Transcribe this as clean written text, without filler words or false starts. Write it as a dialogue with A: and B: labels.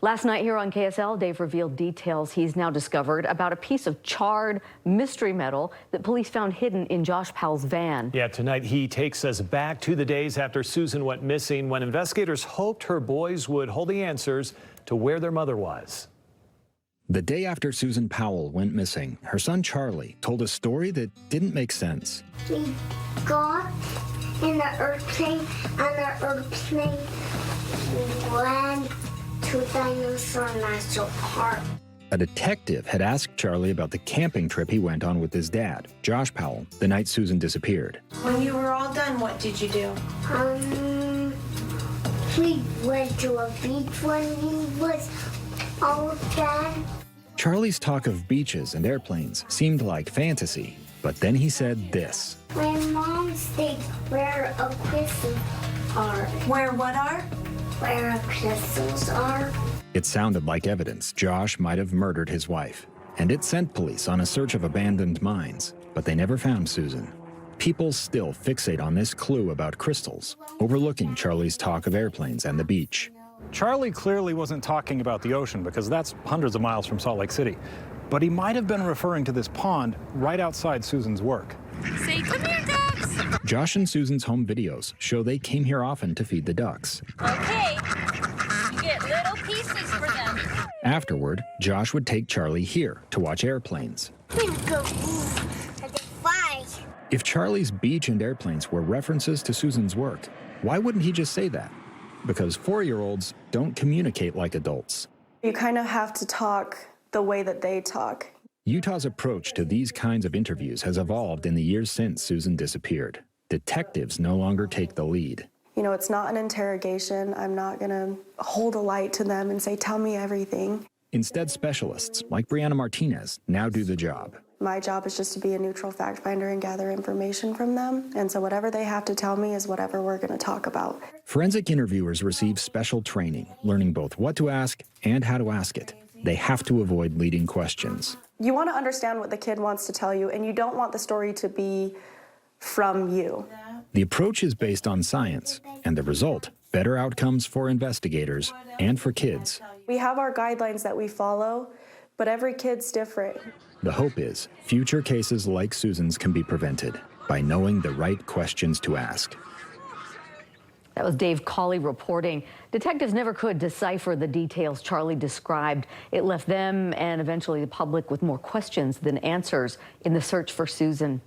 A: Last night here on KSL, Dave revealed details he's now discovered about a piece of charred mystery metal that police found hidden in Josh Powell's van.
B: Yeah, tonight he takes us back to the days after Susan went missing, when investigators hoped her boys would hold the answers to where their mother was.
C: The day after Susan Powell went missing, her son Charlie told a story that didn't make sense.
D: We got in the airplane, and the airplane went to Dinosaur National Park.
C: A detective had asked Charlie about the camping trip he went on with his dad, Josh Powell, the night Susan disappeared.
E: When you were all done, what did you do?
D: We went to a beach when he was all done.
C: Charlie's talk of beaches and airplanes seemed like fantasy, but then he said this.
D: My mom stayed where a crystals are.
E: Where what are?
D: Where crystals are.
C: It sounded like evidence Josh might have murdered his wife, and it sent police on a search of abandoned mines, but they never found Susan. People still fixate on this clue about crystals, overlooking Charlie's talk of airplanes and the beach.
F: Charlie clearly wasn't talking about the ocean because that's hundreds of miles from Salt Lake City. But he might have been referring to this pond right outside Susan's work.
G: Say, come here, ducks!
C: Josh and Susan's home videos show they came here often to feed the ducks.
G: Okay, you get little pieces for them.
C: Afterward, Josh would take Charlie here to watch airplanes.
D: Go and fly.
C: If Charlie's beach and airplanes were references to Susan's work, why wouldn't he just say that? Because 4-year-olds don't communicate like adults.
H: You kind of have to talk the way that they talk.
C: Utah's approach to these kinds of interviews has evolved in the years since Susan disappeared. Detectives no longer take the lead.
H: You know, it's not an interrogation. I'm not going to hold a light to them and say, tell me everything.
C: Instead, specialists like Brianna Martinez now do the job.
H: My job is just to be a neutral fact finder and gather information from them. And so whatever they have to tell me is whatever we're going to talk about.
C: Forensic interviewers receive special training, learning both what to ask and how to ask it. They have to avoid leading questions.
H: You want to understand what the kid wants to tell you, and you don't want the story to be from you.
C: The approach is based on science, and the result, better outcomes for investigators and for kids.
H: We have our guidelines that we follow, but every kid's different.
C: The hope is future cases like Susan's can be prevented by knowing the right questions to ask.
A: That was Dave Cawley reporting. Detectives never could decipher the details Charlie described. It left them and eventually the public with more questions than answers in the search for Susan.